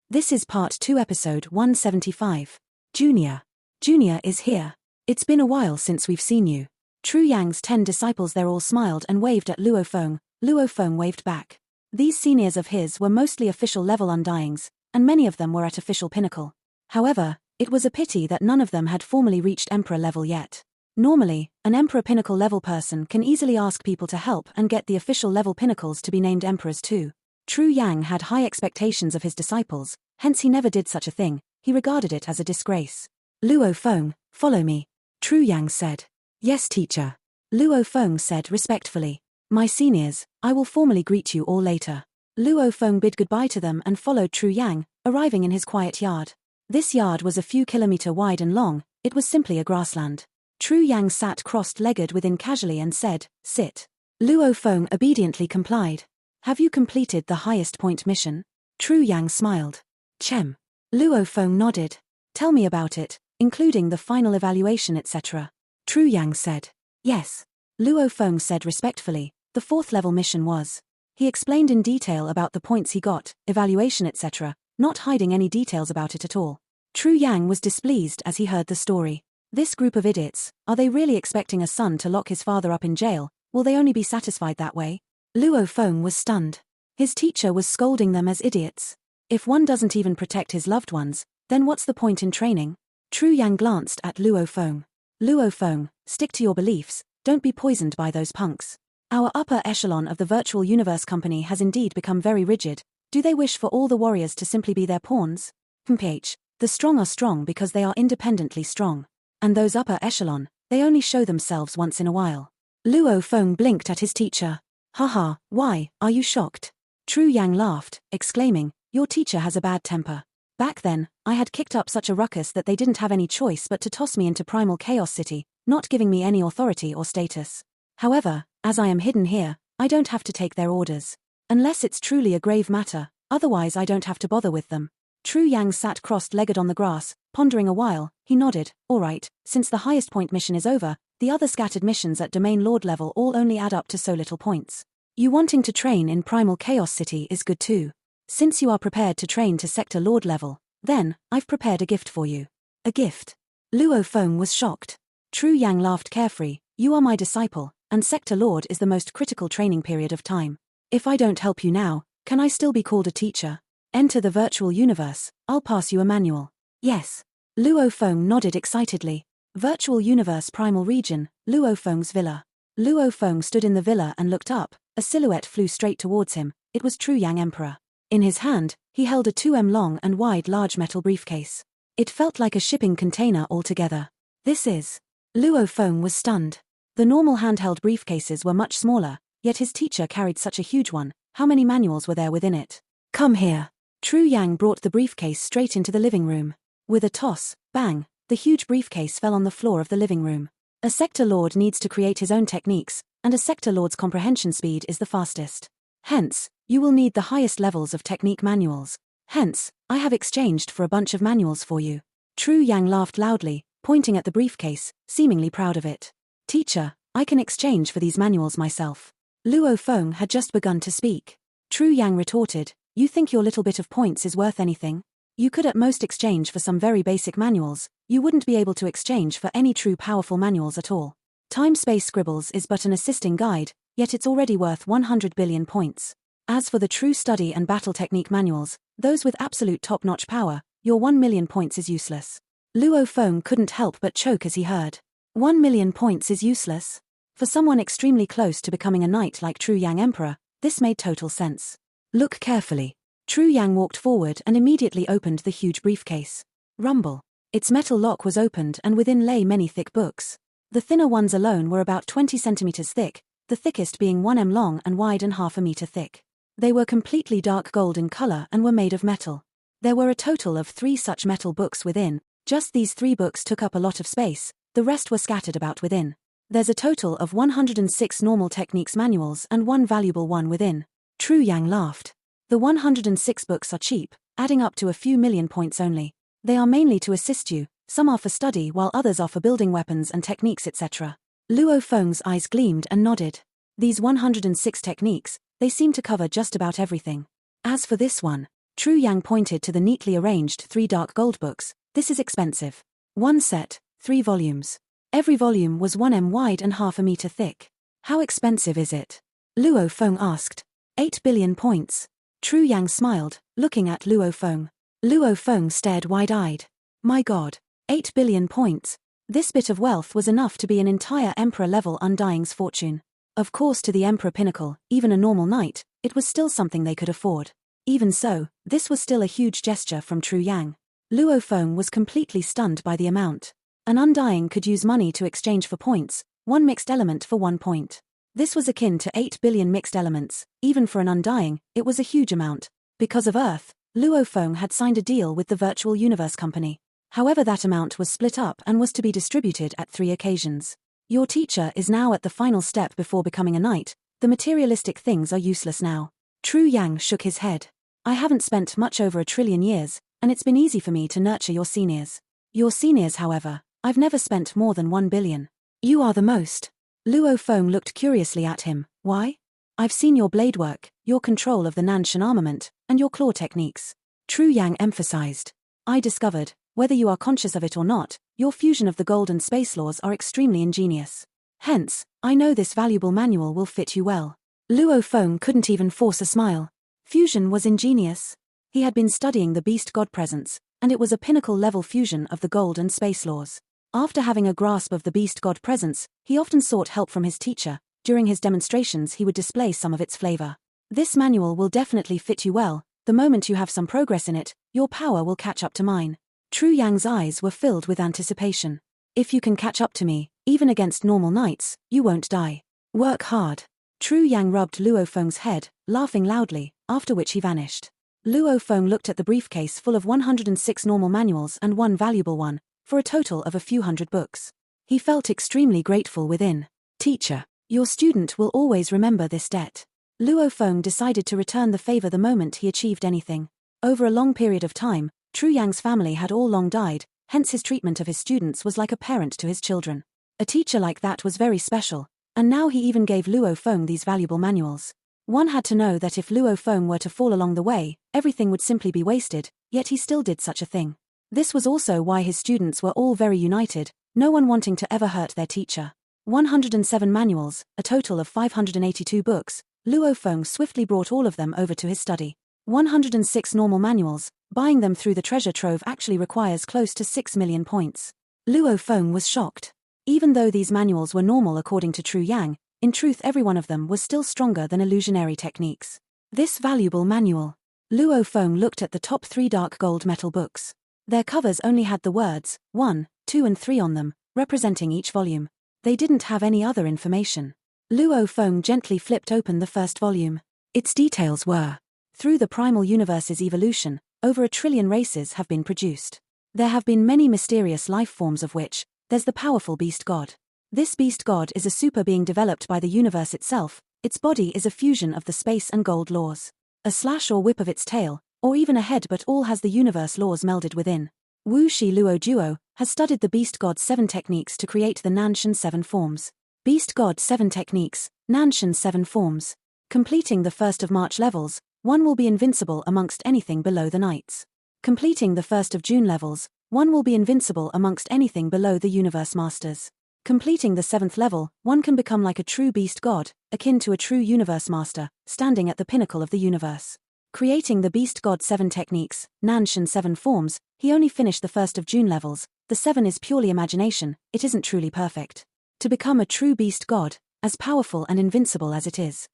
This is part 2 episode 175. Junior. Junior is here. It's been a while since we've seen you. Tru Yang's 10 disciples there all smiled and waved at Luo Feng. Luo Feng waved back. These seniors of his were mostly official level undyings, and many of them were at official pinnacle. However, it was a pity that none of them had formally reached emperor level yet. Normally, an emperor pinnacle level person can easily ask people to help and get the official level pinnacles to be named emperors too. Tru Yang had high expectations of his disciples, hence he never did such a thing. He regarded it as a disgrace. Luo Feng, follow me. Tru Yang said. Yes, teacher. Luo Feng said respectfully. My seniors, I will formally greet you all later. Luo Feng bid goodbye to them and followed Tru Yang, arriving in his quiet yard. This yard was a few kilometers wide and long. It was simply a grassland. Tru Yang sat crossed-legged within casually and said, sit. Luo Feng obediently complied. Have you completed the highest point mission? Tru Yang smiled. Chem. Luo Feng nodded. Tell me about it, including the final evaluation etc. Tru Yang said. Yes. Luo Feng said respectfully, the 4th level mission was. He explained in detail about the points he got, evaluation etc., not hiding any details about it at all. Tru Yang was displeased as he heard the story. This group of idiots, are they really expecting a son to lock his father up in jail? Will they only be satisfied that way? Luo Feng was stunned. His teacher was scolding them as idiots. If one doesn't even protect his loved ones, then what's the point in training? Tru Yang glanced at Luo Feng. Luo Feng, stick to your beliefs, don't be poisoned by those punks. Our upper echelon of the virtual universe company has indeed become very rigid. Do they wish for all the warriors to simply be their pawns? The strong are strong because they are independently strong. And those upper echelon, they only show themselves once in a while. Luo Feng blinked at his teacher. Haha, why, are you shocked? Tru Yang laughed, exclaiming, your teacher has a bad temper. Back then, I had kicked up such a ruckus that they didn't have any choice but to toss me into Primal Chaos City, not giving me any authority or status. However, as I am hidden here, I don't have to take their orders. Unless it's truly a grave matter, otherwise I don't have to bother with them. Tru Yang sat crossed-legged on the grass, pondering a while. He nodded. All right, since the highest point mission is over, the other scattered missions at Domain Lord level all only add up to so little points. You wanting to train in Primal Chaos City is good too. Since you are prepared to train to Sector Lord level, then, I've prepared a gift for you. A gift? Luo Feng was shocked. Tru Yang laughed carefree. You are my disciple, and Sector Lord is the most critical training period of time. If I don't help you now, can I still be called a teacher? Enter the virtual universe, I'll pass you a manual. Yes. Luo Feng nodded excitedly. Virtual universe primal region, Luo Feng's villa. Luo Feng stood in the villa and looked up. A silhouette flew straight towards him. It was Tru Yang Emperor. In his hand, he held a 2m long and wide large metal briefcase. It felt like a shipping container altogether. This is. Luo Feng was stunned. The normal handheld briefcases were much smaller, yet his teacher carried such a huge one. How many manuals were there within it? Come here. Tru Yang brought the briefcase straight into the living room. With a toss, bang, the huge briefcase fell on the floor of the living room. A Sector Lord needs to create his own techniques, and a Sector Lord's comprehension speed is the fastest. Hence, you will need the highest levels of technique manuals. Hence, I have exchanged for a bunch of manuals for you. Tru Yang laughed loudly, pointing at the briefcase, seemingly proud of it. Teacher, I can exchange for these manuals myself. Luo Feng had just begun to speak. Tru Yang retorted, you think your little bit of points is worth anything? You could at most exchange for some very basic manuals. You wouldn't be able to exchange for any true powerful manuals at all. Time-Space Scribbles is but an assisting guide, yet it's already worth 100 billion points. As for the true study and battle technique manuals, those with absolute top-notch power, your 1 million points is useless. Luo Feng couldn't help but choke as he heard. 1 million points is useless? For someone extremely close to becoming a knight like Tru Yang Emperor, this made total sense. Look carefully. Tru Yang walked forward and immediately opened the huge briefcase. Rumble. Its metal lock was opened and within lay many thick books. The thinner ones alone were about 20 centimeters thick, the thickest being 1m long and wide and half a meter thick. They were completely dark gold in color and were made of metal. There were a total of 3 such metal books within. Just these 3 books took up a lot of space, the rest were scattered about within. There's a total of 106 normal techniques manuals and 1 valuable one within. Tru Yang laughed. The 106 books are cheap, adding up to a few million points only. They are mainly to assist you, some are for study while others are for building weapons and techniques etc. Luo Feng's eyes gleamed and nodded. These 106 techniques, they seem to cover just about everything. As for this one, True Yang pointed to the neatly arranged 3 dark gold books. This is expensive. 1 set, 3 volumes. Every volume was 1 m wide and half a meter thick. How expensive is it? Luo Feng asked. 8 billion points. True Yang smiled, looking at Luo Feng. Luo Feng stared wide-eyed. My God, 8 billion points. This bit of wealth was enough to be an entire emperor-level Undying's fortune. Of course, to the emperor pinnacle, even a normal knight, it was still something they could afford. Even so, this was still a huge gesture from True Yang. Luo Feng was completely stunned by the amount. An Undying could use money to exchange for points, 1 mixed element for 1 point. This was akin to 8 billion mixed elements. Even for an Undying, it was a huge amount. Because of Earth, Luo Feng had signed a deal with the Virtual Universe Company. However, that amount was split up and was to be distributed at 3 occasions. Your teacher is now at the final step before becoming a knight. The materialistic things are useless now. True Yang shook his head. I haven't spent much over 1 trillion years, and it's been easy for me to nurture your seniors. Your seniors, however, I've never spent more than 1 billion. You are the most. Luo Feng looked curiously at him. Why? I've seen your blade work, your control of the Nanshan armament, and your claw techniques. True Yang emphasized. I discovered, whether you are conscious of it or not, your fusion of the gold and space laws are extremely ingenious. Hence, I know this valuable manual will fit you well. Luo Feng couldn't even force a smile. Fusion was ingenious. He had been studying the beast god presence, and it was a pinnacle-level fusion of the gold and space laws. After having a grasp of the beast god presence, he often sought help from his teacher. During his demonstrations he would display some of its flavor. This manual will definitely fit you well. The moment you have some progress in it, your power will catch up to mine. True Yang's eyes were filled with anticipation. If you can catch up to me, even against normal knights, you won't die. Work hard. True Yang rubbed Luo Feng's head, laughing loudly, after which he vanished. Luo Feng looked at the briefcase full of 106 normal manuals and 1 valuable one, for a total of a few hundred books. He felt extremely grateful within. Teacher, your student will always remember this debt. Luo Feng decided to return the favor the moment he achieved anything. Over a long period of time, True Yang's family had all long died, hence his treatment of his students was like a parent to his children. A teacher like that was very special, and now he even gave Luo Feng these valuable manuals. One had to know that if Luo Feng were to fall along the way, everything would simply be wasted, yet he still did such a thing. This was also why his students were all very united, no one wanting to ever hurt their teacher. 107 manuals, a total of 582 books, Luo Feng swiftly brought all of them over to his study. 106 normal manuals, buying them through the treasure trove actually requires close to 6 million points. Luo Feng was shocked. Even though these manuals were normal according to True Yang, in truth every one of them was still stronger than illusionary techniques. This valuable manual. Luo Feng looked at the top 3 dark gold metal books. Their covers only had the words 1, 2 and 3 on them, representing each volume. They didn't have any other information. Luo Feng gently flipped open the first volume. Its details were: through the primal universe's evolution, over 1 trillion races have been produced. There have been many mysterious life forms of which, there's the powerful beast god. This beast god is a super being developed by the universe itself. Its body is a fusion of the space and gold laws. A slash or whip of its tail, or even a head, but all has the universe laws melded within. Wu Shi Luo Duo has studied the Beast God 7 techniques to create the Nanshan 7 forms. Beast God 7 techniques, Nanshan 7 forms. Completing the 1st of March levels, one will be invincible amongst anything below the knights. Completing the 1st of June levels, one will be invincible amongst anything below the universe masters. Completing the 7th level, one can become like a true beast god, akin to a true universe master, standing at the pinnacle of the universe. Creating the Beast God 7 techniques, Nanshan 7 forms, he only finished the 1st of June levels. The 7 is purely imagination, it isn't truly perfect. To become a true beast god, as powerful and invincible as it is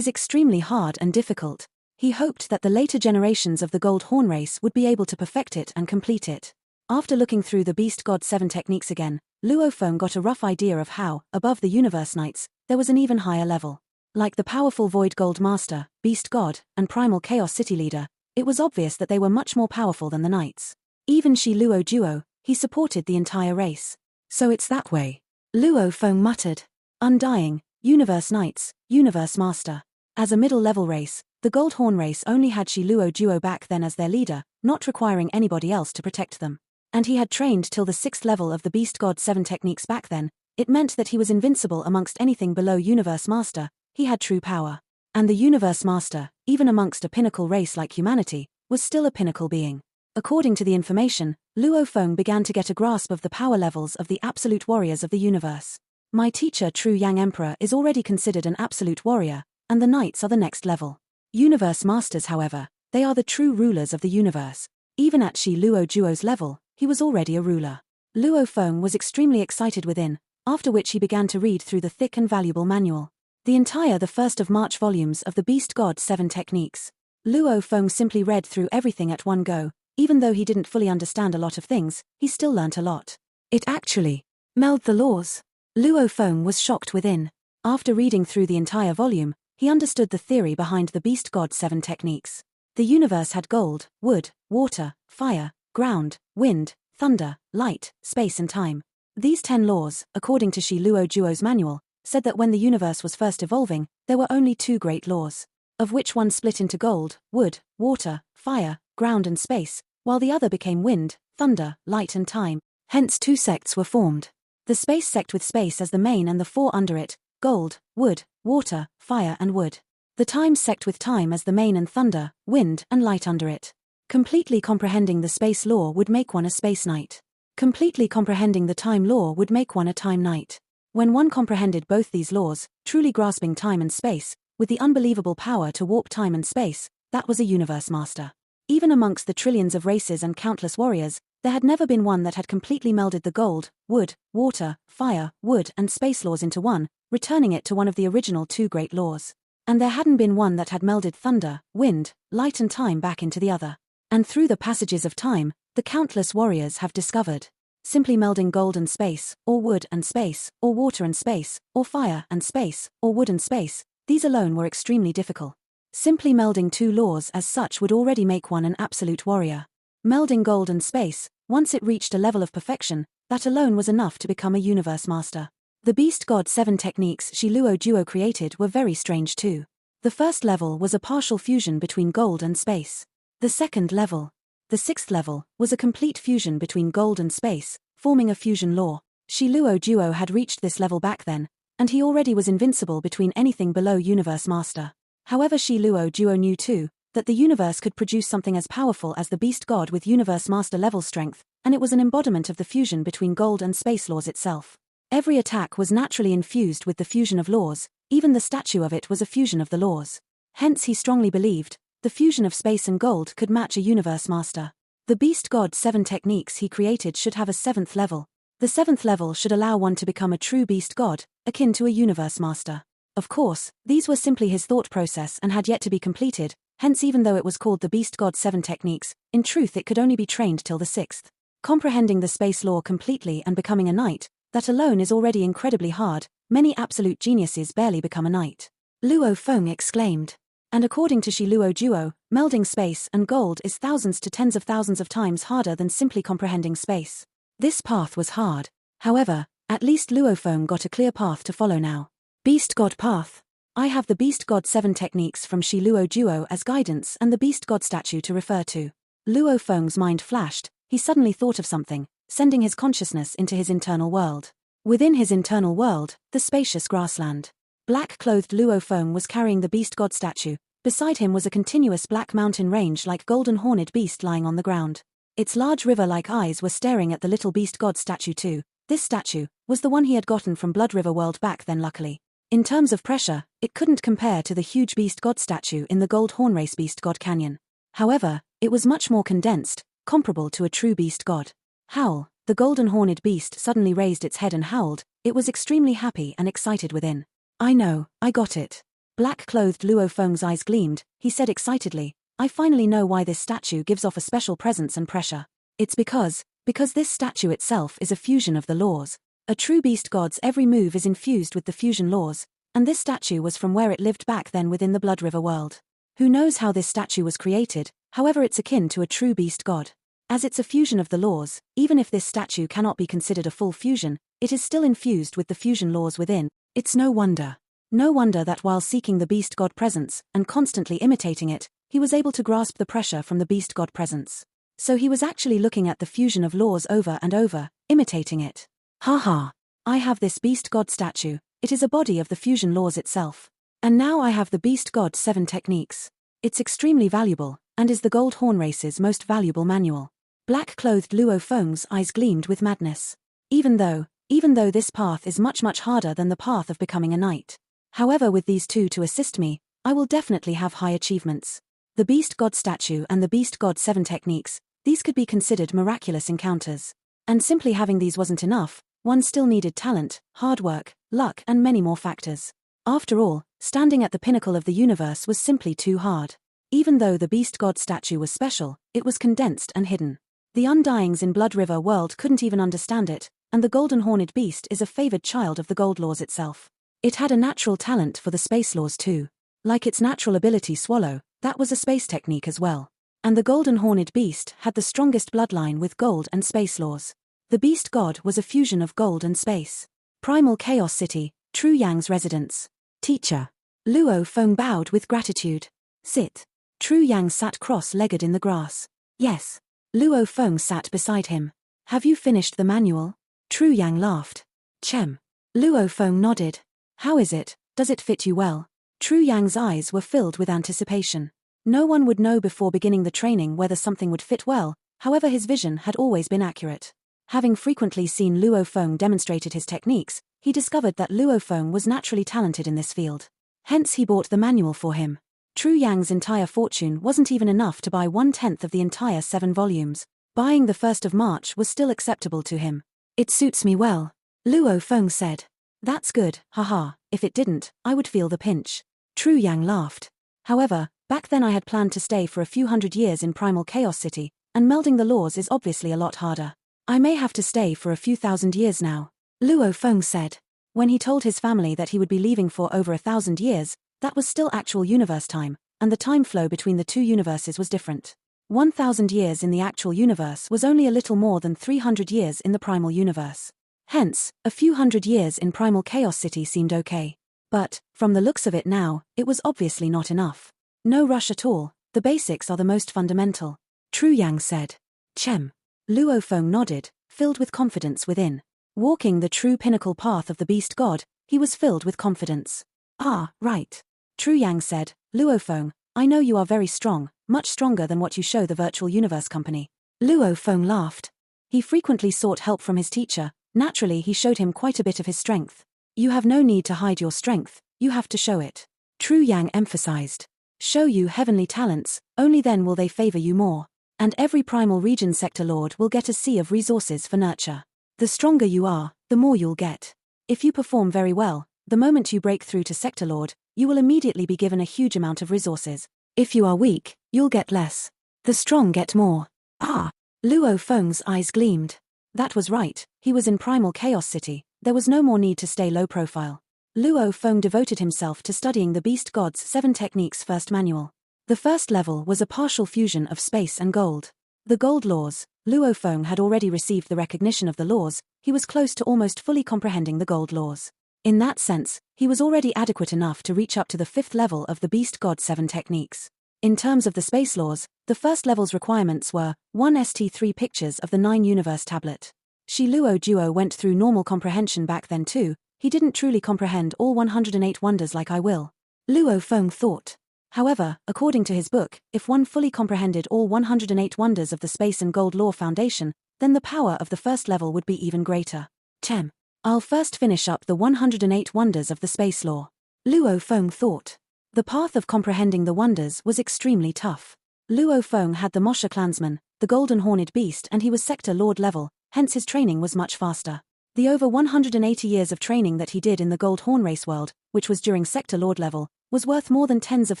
extremely hard and difficult. He hoped that the later generations of the Gold Horn race would be able to perfect it and complete it. After looking through the Beast God 7 techniques again, Luo Feng got a rough idea of how, above the Universe Knights, there was an even higher level. Like the powerful Void Gold Master, Beast God, and Primal Chaos City Leader, it was obvious that they were much more powerful than the Knights. Even Shi Luo Duo, he supported the entire race. So it's that way. Luo Feng muttered. Undying, Universe Knights, Universe Master. As a middle-level race, the Gold Horn race only had Shi Luo Duo back then as their leader, not requiring anybody else to protect them. And he had trained till the 6th level of the Beast God 7 techniques back then. It meant that he was invincible amongst anything below Universe Master. He had true power. And the Universe Master, even amongst a pinnacle race like humanity, was still a pinnacle being. According to the information, Luo Feng began to get a grasp of the power levels of the absolute warriors of the universe. My teacher True Yang Emperor is already considered an absolute warrior, and the knights are the next level. Universe masters, however, they are the true rulers of the universe. Even at Shi Luo Juo's level, he was already a ruler. Luo Feng was extremely excited within, after which he began to read through the thick and valuable manual. The first of March volumes of the Beast God 7 Techniques. Luo Feng simply read through everything at one go. Even though he didn't fully understand a lot of things, he still learnt a lot. It actually melded the laws. Luo Feng was shocked within. After reading through the entire volume, he understood the theory behind the Beast God 7 Techniques. The universe had gold, wood, water, fire, ground, wind, thunder, light, space and time. These 10 laws, according to Shi Luo Juo's manual, said that when the universe was first evolving, there were only 2 great laws, of which one split into gold, wood, water, fire, ground and space, while the other became wind, thunder, light and time. Hence 2 sects were formed. The space sect with space as the main and the 4 under it, gold, wood, water, fire and wood. The time sect with time as the main and thunder, wind and light under it. Completely comprehending the space law would make one a space knight. Completely comprehending the time law would make one a time knight. When one comprehended both these laws, truly grasping time and space, with the unbelievable power to warp time and space, that was a universe master. Even amongst the trillions of races and countless warriors, there had never been one that had completely melded the gold, wood, water, fire, wood and space laws into one, returning it to one of the original 2 great laws. And there hadn't been one that had melded thunder, wind, light and time back into the other. And through the passages of time, the countless warriors have discovered. Simply melding gold and space, or wood and space, or water and space, or fire and space, or wood and space, these alone were extremely difficult. Simply melding 2 laws as such would already make one an absolute warrior. Melding gold and space, once it reached a level of perfection, that alone was enough to become a universe master. The Beast God 7 techniques Shi Luo Juo created were very strange too. The first level was a partial fusion between gold and space. The second level, the 6th level, was a complete fusion between gold and space, forming a fusion law. Shi Luo Juo had reached this level back then, and he already was invincible between anything below universe master. However, Shi Luo Juo knew too, that the universe could produce something as powerful as the Beast God with universe master level strength, and it was an embodiment of the fusion between gold and space laws itself. Every attack was naturally infused with the fusion of laws, even the statue of it was a fusion of the laws. Hence he strongly believed, the fusion of space and gold could match a universe master. The Beast God 7 techniques he created should have a 7th level. The 7th level should allow one to become a true Beast God, akin to a universe master. Of course, these were simply his thought process and had yet to be completed, hence even though it was called the Beast God 7 techniques, in truth it could only be trained till the 6th. Comprehending the space law completely and becoming a knight, that alone is already incredibly hard, many absolute geniuses barely become a knight. Luo Feng exclaimed. And according to Shi Luo Juo, melding space and gold is thousands to tens of thousands of times harder than simply comprehending space. This path was hard. However, at least Luo Feng got a clear path to follow now. Beast God path. I have the Beast God 7 techniques from Shi Luo Juo as guidance and the Beast God statue to refer to. Luo Feng's mind flashed, he suddenly thought of something, sending his consciousness into his internal world. Within his internal world, the spacious grassland. Black-clothed Luo Feng was carrying the Beast God statue. Beside him was a continuous black mountain range like golden horned beast lying on the ground. Its large river-like eyes were staring at the little Beast God statue too. This statue was the one he had gotten from Blood River World back then luckily. In terms of pressure, it couldn't compare to the huge Beast God statue in the Gold Hornrace Beast God Canyon. However, it was much more condensed, comparable to a true Beast God. Howl, the golden horned beast suddenly raised its head and howled. It was extremely happy and excited within. I know, I got it. Black-clothed Luo Feng's eyes gleamed, he said excitedly, I finally know why this statue gives off a special presence and pressure. It's because this statue itself is a fusion of the laws. A true Beast God's every move is infused with the fusion laws, and this statue was from where it lived back then within the Blood River world. Who knows how this statue was created, however it's akin to a true Beast God. As it's a fusion of the laws, even if this statue cannot be considered a full fusion, it is still infused with the fusion laws within. It's no wonder that while seeking the Beast God presence, and constantly imitating it, he was able to grasp the pressure from the Beast God presence. So he was actually looking at the fusion of laws over and over, imitating it. Haha. I have this Beast God statue, it is a body of the fusion laws itself. And now I have the Beast God 7 techniques. It's extremely valuable, and is the Gold Horn race's most valuable manual. Black-clothed Luo Feng's eyes gleamed with madness. Even though this path is much harder than the path of becoming a knight. However, with these two to assist me, I will definitely have high achievements. The Beast God statue and the Beast God 7 techniques, these could be considered miraculous encounters. And simply having these wasn't enough, one still needed talent, hard work, luck and many more factors. After all, standing at the pinnacle of the universe was simply too hard. Even though the Beast God statue was special, it was condensed and hidden. The Undyings in Blood River world couldn't even understand it, and the Golden Horned Beast is a favored child of the Gold Laws itself. It had a natural talent for the space laws too. Like its natural ability Swallow, that was a space technique as well. And the Golden Horned Beast had the strongest bloodline with gold and space laws. The Beast God was a fusion of gold and space. Primal Chaos City, True Yang's residence. Teacher. Luo Feng bowed with gratitude. Sit. True Yang sat cross-legged in the grass. Yes. Luo Feng sat beside him. Have you finished the manual? True Yang laughed. Chem. Luo Feng nodded. How is it? Does it fit you well? True Yang's eyes were filled with anticipation. No one would know before beginning the training whether something would fit well, however his vision had always been accurate. Having frequently seen Luo Feng demonstrated his techniques, he discovered that Luo Feng was naturally talented in this field. Hence he bought the manual for him. True Yang's entire fortune wasn't even enough to buy 1/10 of the entire 7 volumes. Buying the 1st of March was still acceptable to him. It suits me well. Luo Feng said. That's good, haha, if it didn't, I would feel the pinch. True Yang laughed. However, back then I had planned to stay for a few hundred years in Primal Chaos City, and melding the laws is obviously a lot harder. I may have to stay for a few thousand years now. Luo Feng said. When he told his family that he would be leaving for over 1,000 years, that was still actual universe time, and the time flow between the two universes was different. 1,000 years in the actual universe was only a little more than 300 years in the Primal universe. Hence, a few hundred years in Primal Chaos City seemed okay. But, from the looks of it now, it was obviously not enough. No rush at all, the basics are the most fundamental. True Yang said. Chem. Luo Feng nodded, filled with confidence within. Walking the true pinnacle path of the Beast God, he was filled with confidence. Ah, right. True Yang said, Luo Feng, I know you are very strong, much stronger than what you show the Virtual Universe Company. Luo Feng laughed. He frequently sought help from his teacher, naturally he showed him quite a bit of his strength. You have no need to hide your strength, you have to show it. True Yang emphasized. Show you heavenly talents, only then will they favor you more. And every Primal Region Sector Lord will get a sea of resources for nurture. The stronger you are, the more you'll get. If you perform very well, the moment you break through to Sector Lord, you will immediately be given a huge amount of resources. If you are weak, you'll get less. The strong get more. Ah! Luo Feng's eyes gleamed. That was right, he was in Primal Chaos City, there was no more need to stay low profile. Luo Feng devoted himself to studying the Beast God's 7 Techniques first manual. The first level was a partial fusion of space and gold. The gold laws, Luo Feng had already received the recognition of the laws, he was close to almost fully comprehending the gold laws. In that sense, he was already adequate enough to reach up to the 5th level of the Beast God 7 Techniques. In terms of the space laws, the first level's requirements were 1 ST3 pictures of the 9 universe tablet. Shi Luo Duo went through normal comprehension back then too, he didn't truly comprehend all 108 wonders like I will. Luo Feng thought. However, according to his book, if one fully comprehended all 108 wonders of the Space and Gold Law Foundation, then the power of the first level would be even greater. Chem. I'll first finish up the 108 wonders of the Space Law. Luo Feng thought. The path of comprehending the wonders was extremely tough. Luo Feng had the Mosha clansman, the Golden Horned Beast, and he was Sector Lord level, hence his training was much faster. The over 180 years of training that he did in the Gold Horn race world, which was during Sector Lord level, was worth more than tens of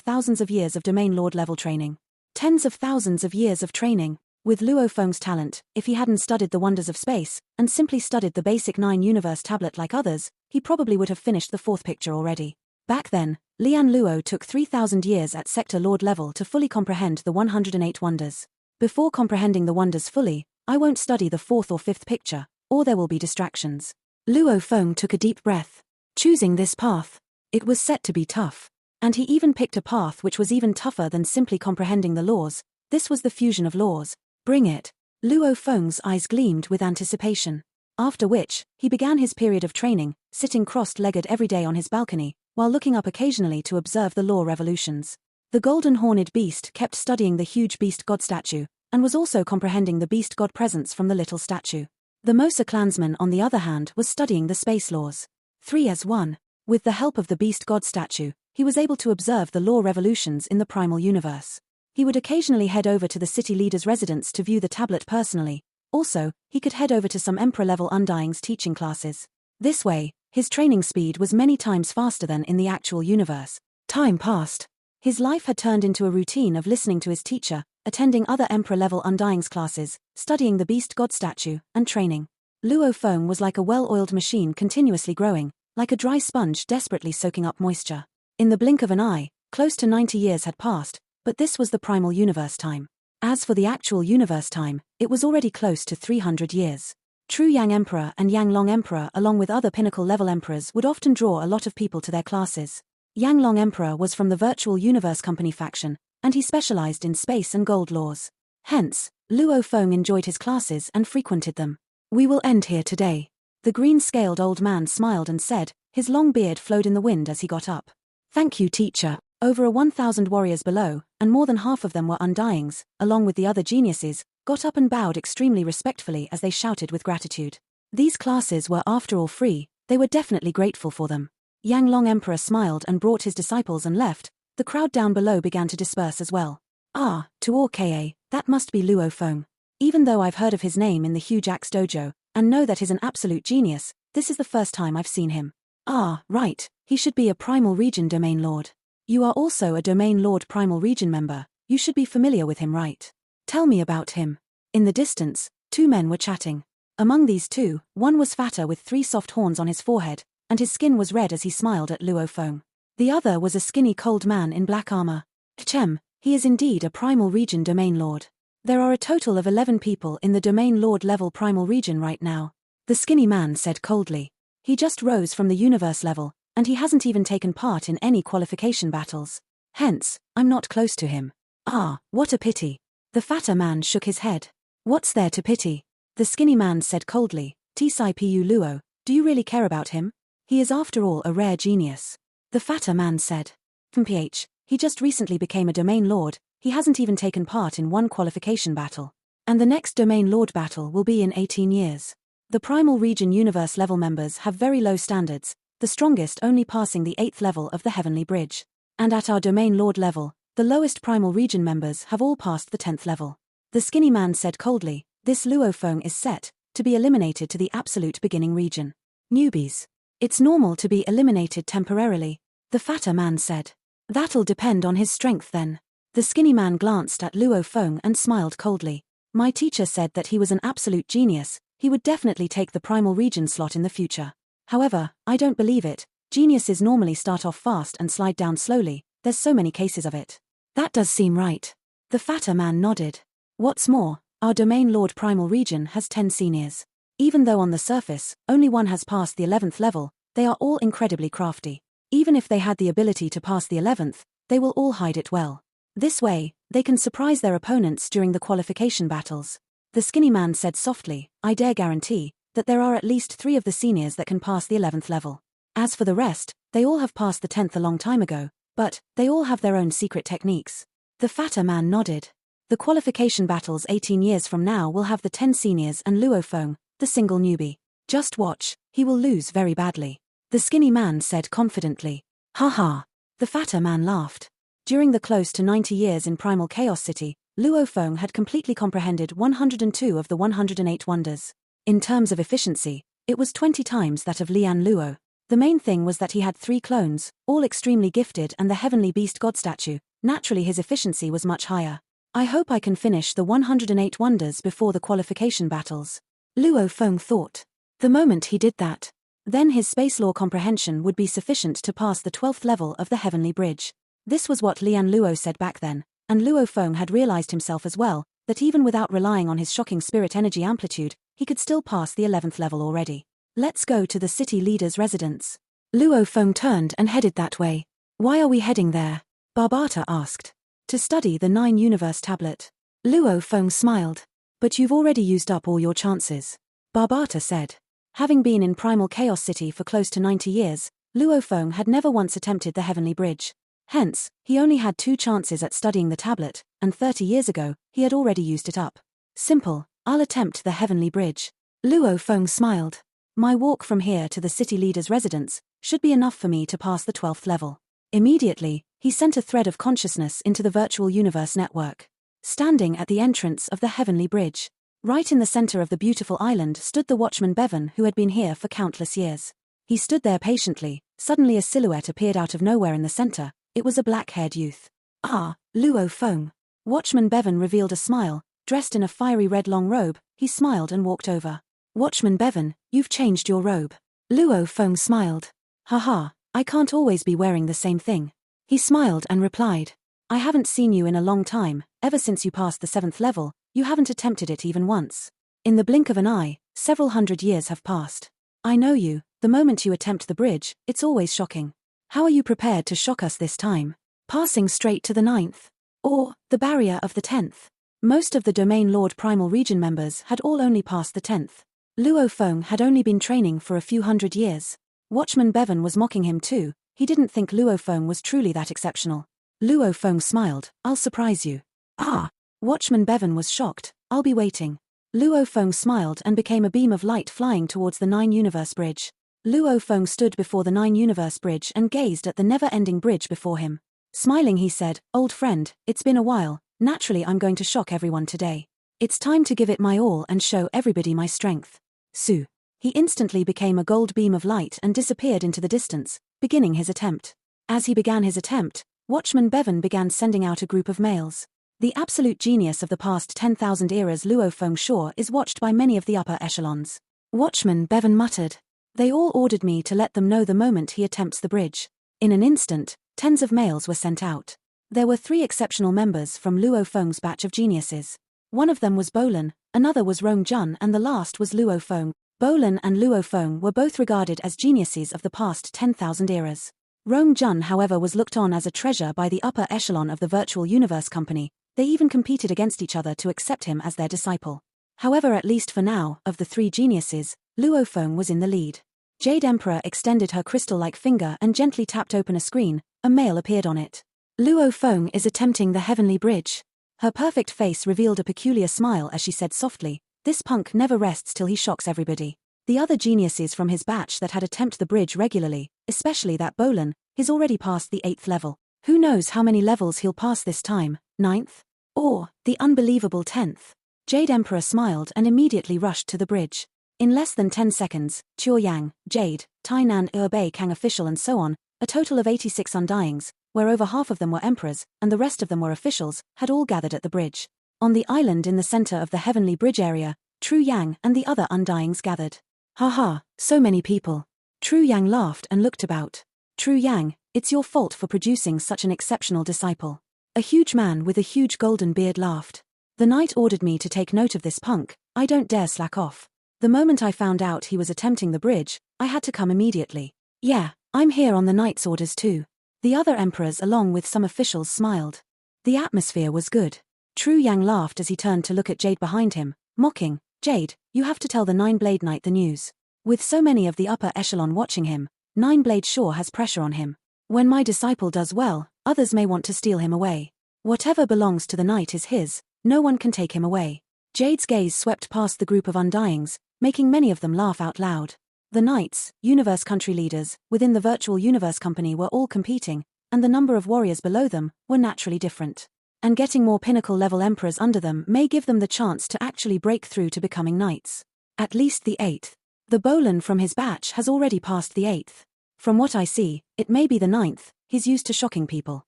thousands of years of Domain Lord level training. Tens of thousands of years of training. With Luo Feng's talent, if he hadn't studied the wonders of space, and simply studied the basic 9 universe tablet like others, he probably would have finished the 4th picture already. Back then, Lian Luo took 3,000 years at Sector Lord level to fully comprehend the 108 wonders. Before comprehending the wonders fully, I won't study the 4th or 5th picture, or there will be distractions. Luo Feng took a deep breath. Choosing this path. It was set to be tough. And he even picked a path which was even tougher than simply comprehending the laws. This was the fusion of laws. Bring it. Luo Feng's eyes gleamed with anticipation. After which, he began his period of training, sitting cross-legged every day on his balcony, while looking up occasionally to observe the law revolutions. The golden-horned beast kept studying the huge beast god statue, and was also comprehending the beast god presence from the little statue. The Mosa clansman, on the other hand, was studying the space laws. 3 as 1. With the help of the beast god statue, he was able to observe the law revolutions in the primal universe. He would occasionally head over to the city leader's residence to view the tablet personally. Also, he could head over to some Emperor-level Undying's teaching classes. This way, his training speed was many times faster than in the actual universe. Time passed. His life had turned into a routine of listening to his teacher, attending other Emperor-level Undying's classes, studying the beast god statue, and training. Luo Feng was like a well-oiled machine continuously growing, like a dry sponge desperately soaking up moisture. In the blink of an eye, close to 90 years had passed, but this was the primal universe time. As for the actual universe time, it was already close to 300 years. True Yang Emperor and Yang Long Emperor, along with other pinnacle-level emperors, would often draw a lot of people to their classes. Yang Long Emperor was from the Virtual Universe Company faction, and he specialized in space and gold laws. Hence, Luo Feng enjoyed his classes and frequented them. We will end here today. The green-scaled old man smiled and said, his long beard flowed in the wind as he got up. Thank you, teacher. Over 1,000 warriors below, and more than half of them were Undyings, along with the other geniuses, got up and bowed extremely respectfully as they shouted with gratitude. These classes were after all free, they were definitely grateful for them. Yang Long Emperor smiled and brought his disciples and left. The crowd down below began to disperse as well. Ah, to all Ka, that must be Luo Feng. Even though I've heard of his name in the huge Axe Dojo, and know that he's an absolute genius, this is the first time I've seen him. Ah, right, he should be a Primal Region Domain Lord. You are also a Domain Lord Primal Region member, you should be familiar with him, right? Tell me about him. In the distance, 2 men were chatting. Among these 2, one was fatter with 3 soft horns on his forehead, and his skin was red as he smiled at Luo Feng. The other was a skinny cold man in black armor. Chem, he is indeed a Primal Region Domain Lord. There are a total of 11 people in the Domain Lord level Primal Region right now. The skinny man said coldly. He just rose from the universe level, and he hasn't even taken part in any qualification battles. Hence, I'm not close to him. Ah, what a pity. The fatter man shook his head. What's there to pity? The skinny man said coldly, Tsipu Luo, do you really care about him? He is after all a rare genius. The fatter man said. Mph, he just recently became a Domain Lord, he hasn't even taken part in one qualification battle. And the next Domain Lord battle will be in 18 years. The Primal Region Universe level members have very low standards, the strongest only passing the 8th level of the Heavenly Bridge. And at our Domain Lord level, the lowest Primal Region members have all passed the 10th level. The skinny man said coldly, this Luo Feng is set to be eliminated to the absolute beginning region. Newbies. It's normal to be eliminated temporarily, the fatter man said. That'll depend on his strength then. The skinny man glanced at Luo Feng and smiled coldly. My teacher said that he was an absolute genius, he would definitely take the Primal Region slot in the future. However, I don't believe it. Geniuses normally start off fast and slide down slowly, there's so many cases of it. That does seem right. The fatter man nodded. What's more, our Domain Lord Primal Region has 10 seniors. Even though on the surface, only one has passed the 11th level, they are all incredibly crafty. Even if they had the ability to pass the 11th, they will all hide it well. This way, they can surprise their opponents during the qualification battles. The skinny man said softly, I dare guarantee that there are at least 3 of the seniors that can pass the 11th level. As for the rest, they all have passed the 10th a long time ago, but they all have their own secret techniques. The fatter man nodded. The qualification battles 18 years from now will have the 10 seniors and Luo Feng, the single newbie. Just watch, he will lose very badly. The skinny man said confidently. Ha. The fatter man laughed. During the close to 90 years in Primal Chaos City, Luo Feng had completely comprehended 102 of the 108 wonders. In terms of efficiency, it was 20 times that of Lian Luo. The main thing was that he had 3 clones, all extremely gifted, and the heavenly beast god statue. Naturally his efficiency was much higher. I hope I can finish the 108 wonders before the qualification battles. Luo Feng thought. The moment he did that, then his space law comprehension would be sufficient to pass the 12th level of the Heavenly Bridge. This was what Lian Luo said back then, and Luo Feng had realized himself as well, that even without relying on his shocking spirit energy amplitude, he could still pass the 11th level already. Let's go to the city leader's residence. Luo Feng turned and headed that way. Why are we heading there? Barbata asked. To study the 9 universe tablet. Luo Feng smiled. But you've already used up all your chances. Barbata said. Having been in Primal Chaos City for close to 90 years, Luo Feng had never once attempted the Heavenly Bridge. Hence, he only had 2 chances at studying the tablet, and 30 years ago, he had already used it up. Simple, I'll attempt the heavenly bridge. Luo Feng smiled. My walk from here to the city leader's residence should be enough for me to pass the 12th level. Immediately, he sent a thread of consciousness into the virtual universe network. Standing at the entrance of the heavenly bridge, right in the center of the beautiful island stood the watchman Bevan who had been here for countless years. He stood there patiently. Suddenly a silhouette appeared out of nowhere in the center. It was a black-haired youth. Ah, Luo Feng. Watchman Bevan revealed a smile. Dressed in a fiery red long robe, he smiled and walked over. Watchman Bevan, you've changed your robe. Luo Feng smiled. Haha, I can't always be wearing the same thing. He smiled and replied. I haven't seen you in a long time. Ever since you passed the 7th level, you haven't attempted it even once. In the blink of an eye, several hundred years have passed. I know you. The moment you attempt the bridge, it's always shocking. How are you prepared to shock us this time? Passing straight to the 9th? Or, the barrier of the 10th? Most of the Domain Lord Primal Region members had all only passed the 10th. Luo Feng had only been training for a few hundred years. Watchman Bevan was mocking him too. He didn't think Luo Feng was truly that exceptional. Luo Feng smiled. I'll surprise you. Ah! Watchman Bevan was shocked. I'll be waiting. Luo Feng smiled and became a beam of light flying towards the 9-universe bridge. Luo Feng stood before the 9-universe bridge and gazed at the never-ending bridge before him. Smiling he said, Old friend, it's been a while. Naturally I'm going to shock everyone today. It's time to give it my all and show everybody my strength. Su. He instantly became a gold beam of light and disappeared into the distance, beginning his attempt. As he began his attempt, Watchman Bevan began sending out a group of males. The absolute genius of the past 10,000 eras Luo Feng Shaw is watched by many of the upper echelons. Watchman Bevan muttered. They all ordered me to let them know the moment he attempts the bridge. In an instant, tens of males were sent out. There were 3 exceptional members from Luo Feng's batch of geniuses. One of them was Bolan, another was Rong Jun and the last was Luo Feng. Bolan and Luo Feng were both regarded as geniuses of the past 10,000 eras. Rong Jun however was looked on as a treasure by the upper echelon of the Virtual Universe Company. They even competed against each other to accept him as their disciple. However, at least for now, of the 3 geniuses, Luo Feng was in the lead. Jade Emperor extended her crystal-like finger and gently tapped open a screen. A male appeared on it. Luo Feng is attempting the heavenly bridge. Her perfect face revealed a peculiar smile as she said softly, this punk never rests till he shocks everybody. The other geniuses from his batch that had attempted the bridge regularly, especially that Bolan, he's already passed the 8th level. Who knows how many levels he'll pass this time, 9th? Or, the unbelievable 10th? Jade Emperor smiled and immediately rushed to the bridge. In less than 10 seconds, Chuo Yang, Jade, Tainan Bei Kang official and so on, a total of 86 undyings, where over half of them were emperors, and the rest of them were officials, had all gathered at the bridge. On the island in the center of the heavenly bridge area, True Yang and the other undyings gathered. Haha, so many people. True Yang laughed and looked about. True Yang, it's your fault for producing such an exceptional disciple. A huge man with a huge golden beard laughed. The knight ordered me to take note of this punk. I don't dare slack off. The moment I found out he was attempting the bridge, I had to come immediately. Yeah, I'm here on the knight's orders too. The other emperors along with some officials smiled. The atmosphere was good. True Yang laughed as he turned to look at Jade behind him, mocking, Jade, you have to tell the Nine-Blade Knight the news. With so many of the upper echelon watching him, Nine-Blade sure has pressure on him. When my disciple does well, others may want to steal him away. Whatever belongs to the knight is his, no one can take him away. Jade's gaze swept past the group of undyings, making many of them laugh out loud. The knights, universe country leaders, within the Virtual Universe Company were all competing, and the number of warriors below them were naturally different. And getting more pinnacle-level emperors under them may give them the chance to actually break through to becoming knights. At least the 8th. The Bolan from his batch has already passed the 8th. From what I see, it may be the 9th, he's used to shocking people.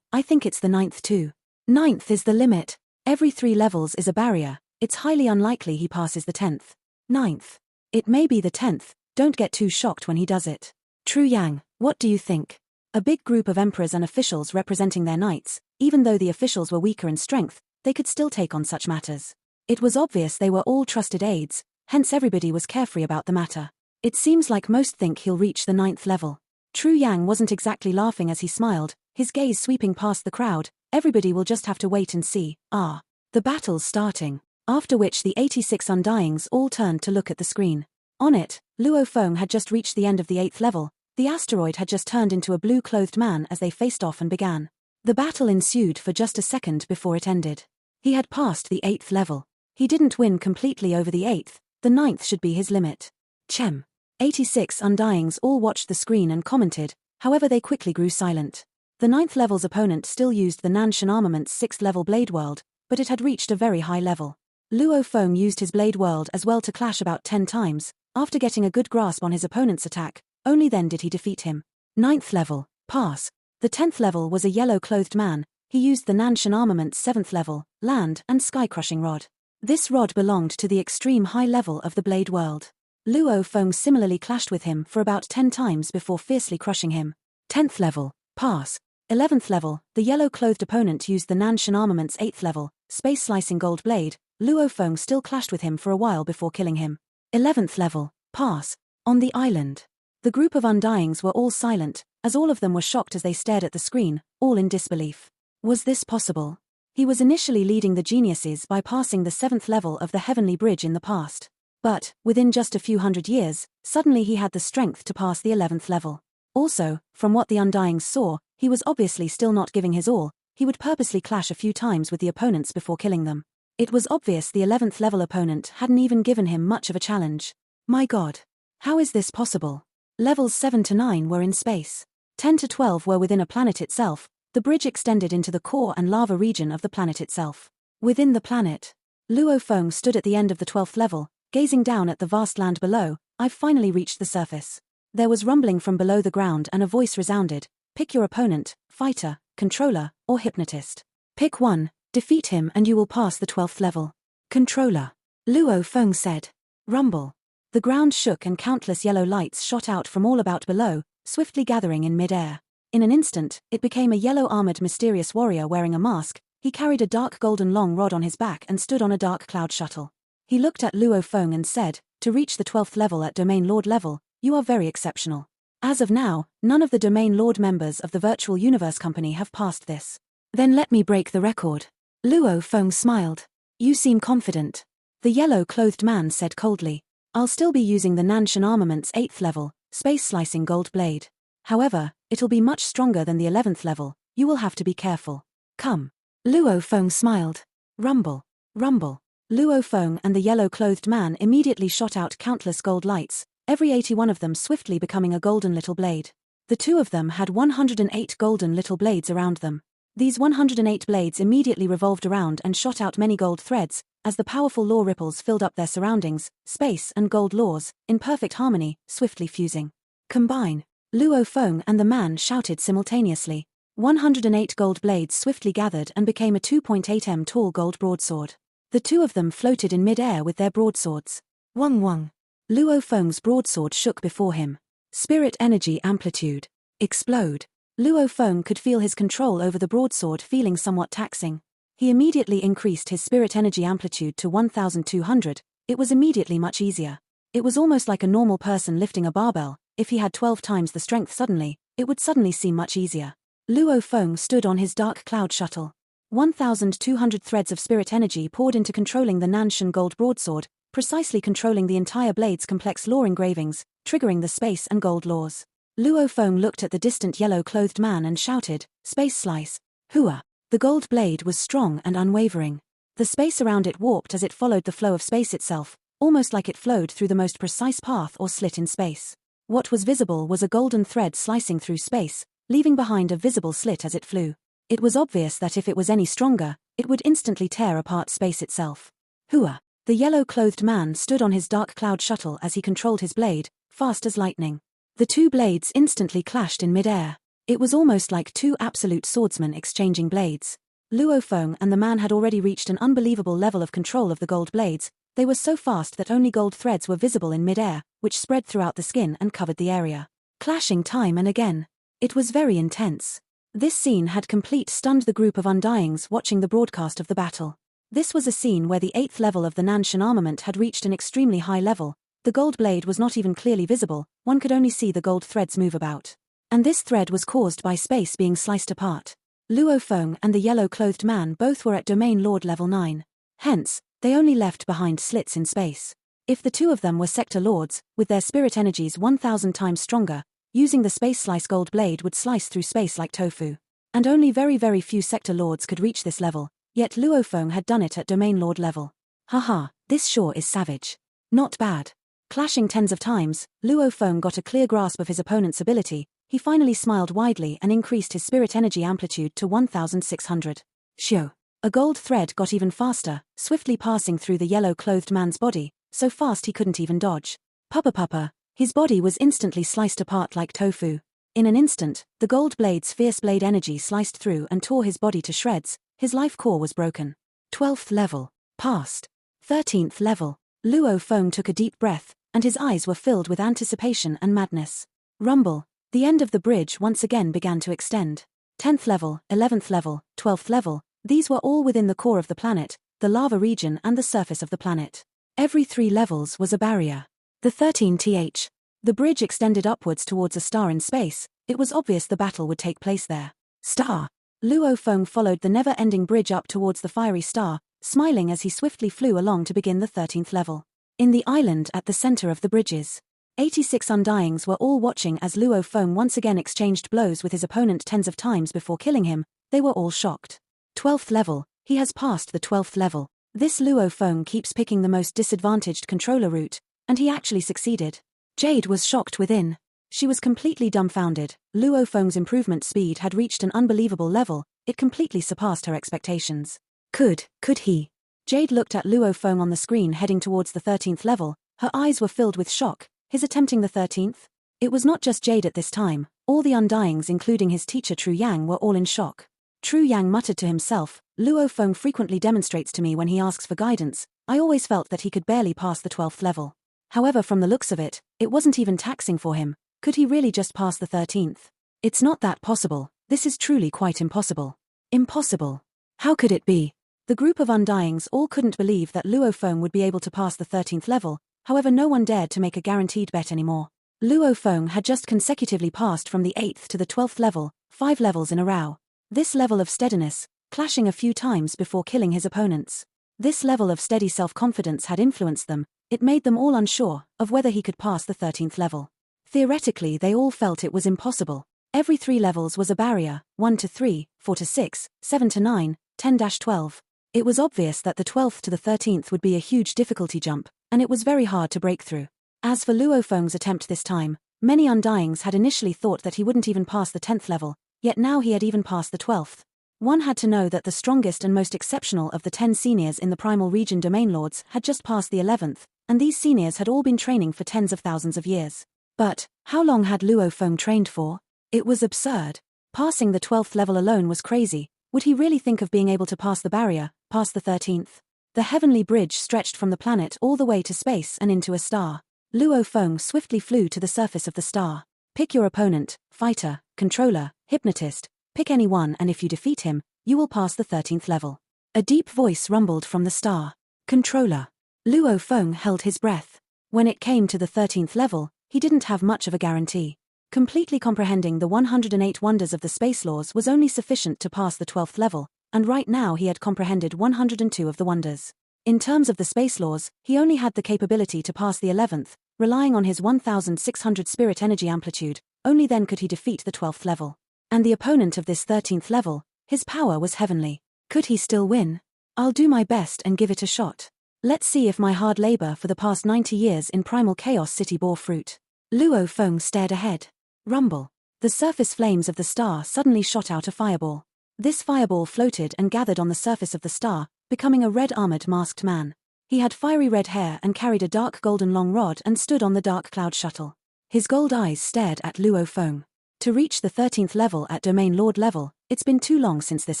I think it's the 9th too. 9th is the limit. Every 3 levels is a barrier, it's highly unlikely he passes the 10th. 9th. It may be the 10th, don't get too shocked when he does it. True Yang, what do you think? A big group of emperors and officials representing their knights, even though the officials were weaker in strength, they could still take on such matters. It was obvious they were all trusted aides, hence everybody was carefree about the matter. It seems like most think he'll reach the 9th level. True Yang wasn't exactly laughing as he smiled, his gaze sweeping past the crowd. Everybody will just have to wait and see. The battle's starting. After which the 86 undyings all turned to look at the screen. On it, Luo Feng had just reached the end of the 8th level, The asteroid had just turned into a blue-clothed man as they faced off and began. The battle ensued for just a second before it ended. He had passed the 8th level. He didn't win completely over the 8th, the 9th should be his limit. Chem. 86 Undyings all watched the screen and commented, however they quickly grew silent. The 9th level's opponent still used the Nanshan Armament's 6th level Blade World, but it had reached a very high level. Luo Feng used his Blade World as well to clash about 10 times, after getting a good grasp on his opponent's attack, only then did he defeat him. 9th level, pass. The 10th level was a yellow-clothed man. He used the Nanshan Armament's 7th level, Land and Sky-Crushing Rod. This rod belonged to the extreme high level of the Blade World. Luo Feng similarly clashed with him for about 10 times before fiercely crushing him. 10th level, pass. 11th level, the yellow-clothed opponent used the Nanshan Armament's 8th level, Space-Slicing Gold Blade. Luo Feng still clashed with him for a while before killing him. 11th level, pass. On the island. The group of Undyings were all silent, as all of them were shocked as they stared at the screen, all in disbelief. Was this possible? He was initially leading the geniuses by passing the 7th level of the Heavenly Bridge in the past. But, within just a few hundred years, suddenly he had the strength to pass the 11th level. Also, from what the Undyings saw, he was obviously still not giving his all. He would purposely clash a few times with the opponents before killing them. It was obvious the 11th level opponent hadn't even given him much of a challenge. My god. How is this possible? Levels 7 to 9 were in space. 10 to 12 were within a planet itself. The bridge extended into the core and lava region of the planet itself. Within the planet, Luo Feng stood at the end of the 12th level, gazing down at the vast land below. I've finally reached the surface. There was rumbling from below the ground and a voice resounded. Pick your opponent, fighter, controller, or hypnotist. Pick one, defeat him and you will pass the 12th level. Controller. Luo Feng said. Rumble. The ground shook and countless yellow lights shot out from all about below, swiftly gathering in mid-air. In an instant, it became a yellow-armored mysterious warrior wearing a mask. He carried a dark golden long rod on his back and stood on a dark cloud shuttle. He looked at Luo Feng and said, to reach the 12th level at Domain Lord level, you are very exceptional. As of now, none of the Domain Lord members of the Virtual Universe Company have passed this. Then let me break the record. Luo Feng smiled. You seem confident. The yellow-clothed man said coldly. I'll still be using the Nanshan Armament's 8th level, Space-Slicing Gold Blade. However, it'll be much stronger than the 11th level. You will have to be careful. Come. Luo Feng smiled. Rumble. Rumble. Luo Feng and the yellow-clothed man immediately shot out countless gold lights, every 81 of them swiftly becoming a golden little blade. The two of them had 108 golden little blades around them. These 108 blades immediately revolved around and shot out many gold threads, as the powerful law ripples filled up their surroundings, space and gold laws, in perfect harmony, swiftly fusing. Combine. Luo Feng and the man shouted simultaneously. 108 gold blades swiftly gathered and became a 2.8 m tall gold broadsword. The two of them floated in mid-air with their broadswords. Wang Wang. Luo Feng's broadsword shook before him. Spirit energy amplitude. Explode. Luo Feng could feel his control over the broadsword feeling somewhat taxing. He immediately increased his spirit energy amplitude to 1200. It was immediately much easier. It was almost like a normal person lifting a barbell. If he had 12 times the strength suddenly, it would suddenly seem much easier. Luo Feng stood on his dark cloud shuttle. 1,200 threads of spirit energy poured into controlling the Nanshan gold broadsword, precisely controlling the entire blade's complex law engravings, triggering the space and gold laws. Luo Feng looked at the distant yellow-clothed man and shouted, Space Slice. Hua. The gold blade was strong and unwavering. The space around it warped as it followed the flow of space itself, almost like it flowed through the most precise path or slit in space. What was visible was a golden thread slicing through space, leaving behind a visible slit as it flew. It was obvious that if it was any stronger, it would instantly tear apart space itself. Hua. The yellow-clothed man stood on his dark cloud shuttle as he controlled his blade, fast as lightning. The two blades instantly clashed in mid-air. It was almost like two absolute swordsmen exchanging blades. Luo Feng and the man had already reached an unbelievable level of control of the gold blades. They were so fast that only gold threads were visible in mid-air, which spread throughout the skin and covered the area. Clashing time and again. It was very intense. This scene had complete stunned the group of Undyings watching the broadcast of the battle. This was a scene where the 8th level of the Nanshan armament had reached an extremely high level. The gold blade was not even clearly visible, one could only see the gold threads move about. And this thread was caused by space being sliced apart. Luo Feng and the yellow-clothed man both were at Domain Lord level 9. Hence, they only left behind slits in space. If the two of them were sector lords, with their spirit energies 1,000 times stronger, Using the space slice gold blade would slice through space like tofu. And only very few sector lords could reach this level, yet Luo Feng had done it at domain lord level. Haha, this sure is savage. Not bad. Clashing tens of times, Luo Feng got a clear grasp of his opponent's ability. He finally smiled widely and increased his spirit energy amplitude to 1600. Shio. A gold thread got even faster, swiftly passing through the yellow-clothed man's body, so fast he couldn't even dodge. Papa. His body was instantly sliced apart like tofu. In an instant, the gold blade's fierce blade energy sliced through and tore his body to shreds. His life core was broken. 12th level. Passed. 13th level. Luo Feng took a deep breath, and his eyes were filled with anticipation and madness. Rumble. The end of the bridge once again began to extend. 10th level, 11th level, 12th level, these were all within the core of the planet, the lava region and the surface of the planet. Every 3 levels was a barrier. The 13th. The bridge extended upwards towards a star in space. It was obvious the battle would take place there. Star. Luo Feng followed the never-ending bridge up towards the fiery star, smiling as he swiftly flew along to begin the 13th level. In the island at the center of the bridges, 86 Undyings were all watching as Luo Feng once again exchanged blows with his opponent tens of times before killing him. They were all shocked. 12th level. He has passed the 12th level. This Luo Feng keeps picking the most disadvantaged controller route, and he actually succeeded. Jade was shocked within. She was completely dumbfounded. Luo Feng's improvement speed had reached an unbelievable level. It completely surpassed her expectations. Could he? Jade looked at Luo Feng on the screen heading towards the 13th level. Her eyes were filled with shock. His attempting the 13th? It was not just Jade at this time. All the Undyings, including his teacher Tru Yang, were all in shock. Tru Yang muttered to himself, Luo Feng frequently demonstrates to me when he asks for guidance. I always felt that he could barely pass the 12th level. However, from the looks of it, it wasn't even taxing for him. Could he really just pass the 13th? It's not that possible. This is truly quite impossible. Impossible. How could it be? The group of Undyings all couldn't believe that Luo Feng would be able to pass the 13th level. However, no one dared to make a guaranteed bet anymore. Luo Feng had just consecutively passed from the 8th to the 12th level, 5 levels in a row. This level of steadiness, clashing a few times before killing his opponents. This level of steady self-confidence had influenced them. It made them all unsure of whether he could pass the 13th level. Theoretically, they all felt it was impossible. Every 3 levels was a barrier, 1 to 3, 4 to 6, 7 to 9, 10-12. It was obvious that the 12th to the 13th would be a huge difficulty jump, and it was very hard to break through. As for Luo Feng's attempt this time, many Undyings had initially thought that he wouldn't even pass the 10th level, yet now he had even passed the 12th. One had to know that the strongest and most exceptional of the 10 seniors in the Primal Region Domain Lords had just passed the 11th, and these seniors had all been training for tens of thousands of years. But, how long had Luo Feng trained for? It was absurd. Passing the 12th level alone was crazy. Would he really think of being able to pass the barrier, past the 13th? The heavenly bridge stretched from the planet all the way to space and into a star. Luo Feng swiftly flew to the surface of the star. Pick your opponent, fighter, controller, hypnotist. Pick any one, and if you defeat him, you will pass the 13th level. A deep voice rumbled from the star. Controller. Luo Feng held his breath. When it came to the 13th level, he didn't have much of a guarantee. Completely comprehending the 108 wonders of the space laws was only sufficient to pass the 12th level, and right now he had comprehended 102 of the wonders. In terms of the space laws, he only had the capability to pass the 11th, relying on his 1600 spirit energy amplitude. Only then could he defeat the 12th level. And the opponent of this 13th level, his power was heavenly. Could he still win? I'll do my best and give it a shot. Let's see if my hard labor for the past 90 years in Primal Chaos City bore fruit. Luo Feng stared ahead. Rumble. The surface flames of the star suddenly shot out a fireball. This fireball floated and gathered on the surface of the star, becoming a red-armored masked man. He had fiery red hair and carried a dark golden long rod and stood on the dark cloud shuttle. His gold eyes stared at Luo Feng. To reach the 13th level at Domain Lord level, it's been too long since this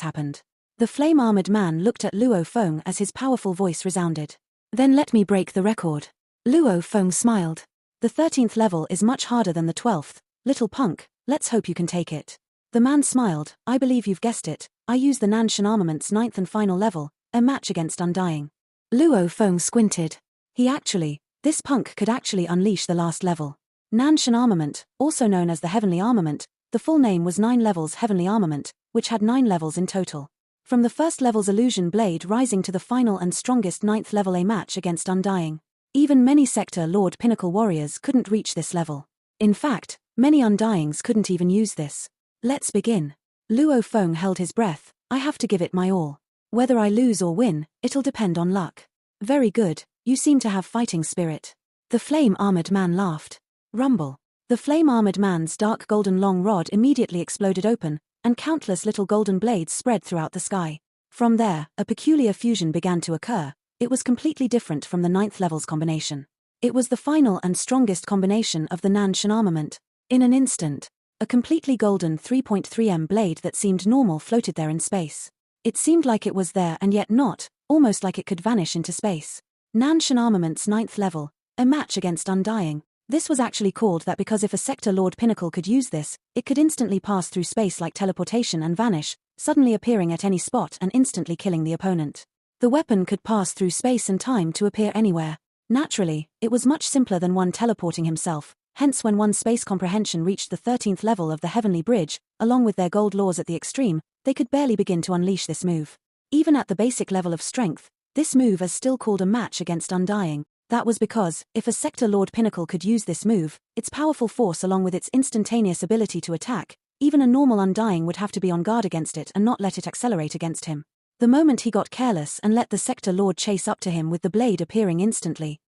happened. The flame-armored man looked at Luo Feng as his powerful voice resounded. Then let me break the record. Luo Feng smiled. The 13th level is much harder than the 12th. Little punk, let's hope you can take it. The man smiled. I believe you've guessed it. I use the Nanshan Armament's 9th and final level, a match against Undying. Luo Feng squinted. This punk could actually unleash the last level. Nanshan Armament, also known as the Heavenly Armament, the full name was 9 levels Heavenly Armament, which had 9 levels in total. From the first level's illusion blade rising to the final and strongest 9th level, a match against Undying. Even many Sector Lord Pinnacle warriors couldn't reach this level. In fact, Many Undyings couldn't even use this. Let's begin. Luo Feng held his breath. I have to give it my all. Whether I lose or win, it'll depend on luck. Very good, you seem to have fighting spirit. The flame-armored man laughed. Rumble. The flame-armored man's dark golden long rod immediately exploded open, and countless little golden blades spread throughout the sky. From there, a peculiar fusion began to occur. It was completely different from the 9th level's combination. It was the final and strongest combination of the Nanshan armament. In an instant, a completely golden 3.3m blade that seemed normal floated there in space. It seemed like it was there and yet not, almost like it could vanish into space. Nanshan armament's 9th level, a match against Undying. This was actually called that because if a Sector Lord Pinnacle could use this, it could instantly pass through space like teleportation and vanish, suddenly appearing at any spot and instantly killing the opponent. The weapon could pass through space and time to appear anywhere. Naturally, it was much simpler than one teleporting himself. Hence when one's space comprehension reached the 13th level of the Heavenly Bridge, along with their gold laws at the extreme, they could barely begin to unleash this move. Even at the basic level of strength, this move is still called a match against Undying. That was because, if a Sector Lord Pinnacle could use this move, its powerful force along with its instantaneous ability to attack, even a normal Undying would have to be on guard against it and not let it accelerate against him. The moment he got careless and let the Sector Lord chase up to him with the blade appearing instantly,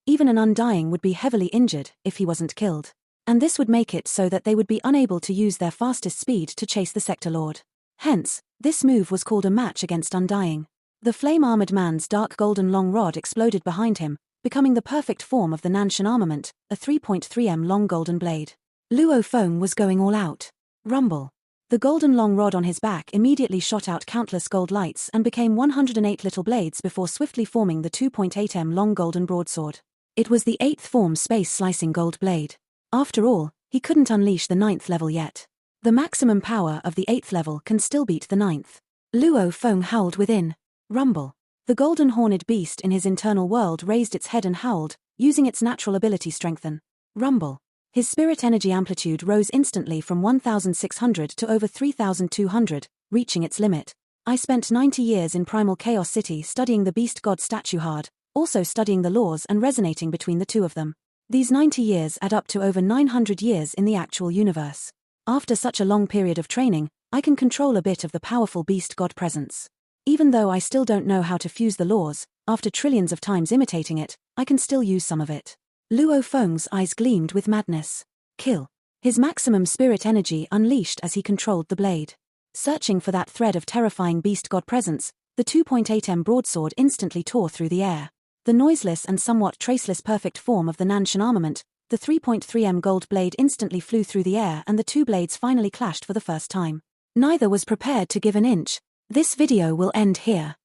even an Undying would be heavily injured if he wasn't killed. And this would make it so that they would be unable to use their fastest speed to chase the Sector Lord. Hence, this move was called a match against Undying. The flame-armored man's dark golden long rod exploded behind him, becoming the perfect form of the Nanshan armament, a 3.3m long golden blade. Luo Feng was going all out. Rumble. The golden long rod on his back immediately shot out countless gold lights and became 108 little blades before swiftly forming the 2.8m long golden broadsword. It was the 8th form space-slicing gold blade. After all, he couldn't unleash the 9th level yet. The maximum power of the 8th level can still beat the 9th. Luo Feng howled within. Rumble. The golden horned beast in his internal world raised its head and howled, using its natural ability strengthen. Rumble. His spirit energy amplitude rose instantly from 1,600 to over 3,200, reaching its limit. I spent 90 years in Primal Chaos City studying the beast god statue hard, also studying the laws and resonating between the two of them. These 90 years add up to over 900 years in the actual universe. After such a long period of training, I can control a bit of the powerful beast god presence. Even though I still don't know how to fuse the laws, after trillions of times imitating it, I can still use some of it. Luo Feng's eyes gleamed with madness. Kill. His maximum spirit energy unleashed as he controlled the blade. Searching for that thread of terrifying beast god presence, the 2.8m broadsword instantly tore through the air. The noiseless and somewhat traceless perfect form of the Nanshan armament, the 3.3m gold blade instantly flew through the air and the two blades finally clashed for the first time. Neither was prepared to give an inch. This video will end here.